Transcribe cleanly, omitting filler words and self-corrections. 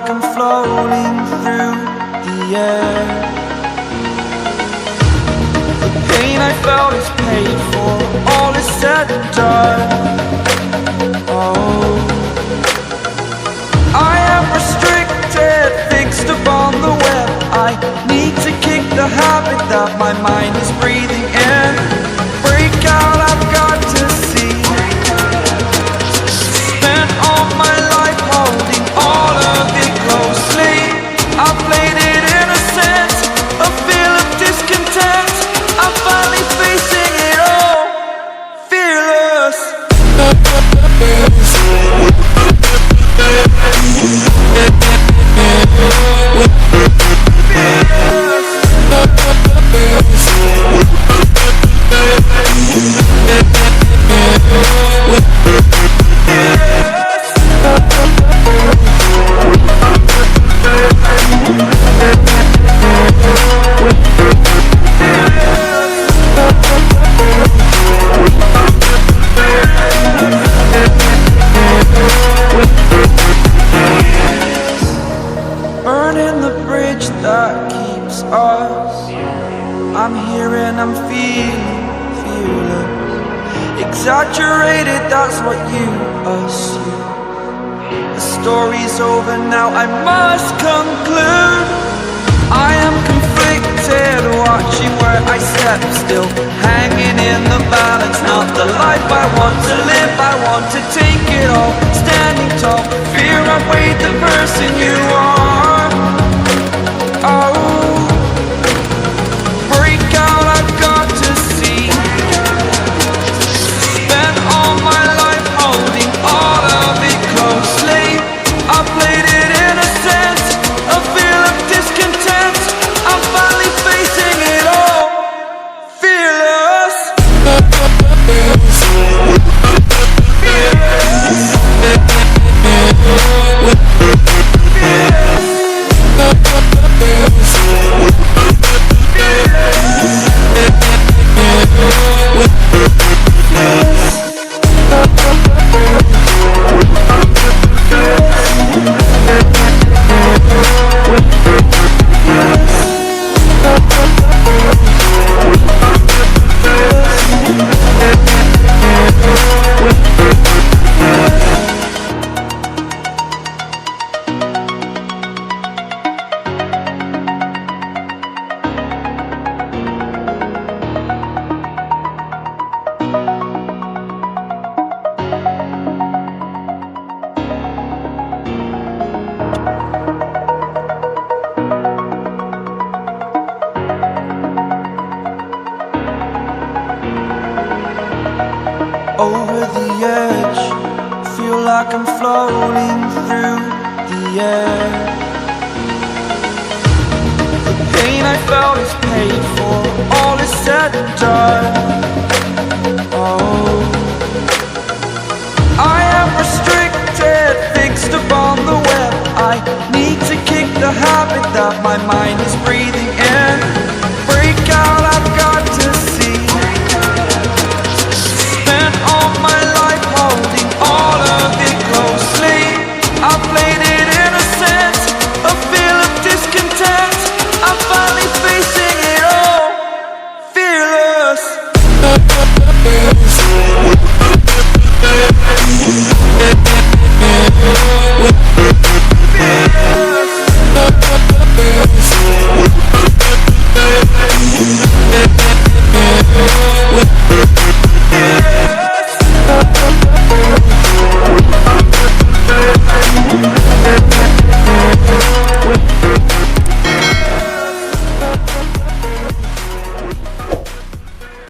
like I'm floating through the air. The pain I felt is paid for, all is said and done. Oh, I am restricted, fixed upon the web. I need to kick the habit that my mind is breathing in. Break out, I've got to see. Spent all my life holding all of it closely. I played it innocent, a feel of discontent. I'm finally facing it all, fearless. Burning the bridge that keeps us. I'm here and I'm feeling fearless. Exaggerated, that's what you assume. The story's over now, I must conclude. I am conflicted, watching where I step still, hanging in the balance. Not the life I want to live, I want to take it all. Standing tall, fear outweighed the person you are. Oh, break out, I've got to see. Spent all my life holding all of it closely. I played it innocent, a feel of discontent. I'm finally facing it all, fearless. Over the edge, feel like I'm floating through the air. The pain I felt is paid for, all is said and done. Oh, I am restricted, fixed upon the web. I need to kick the habit that my mind is breathing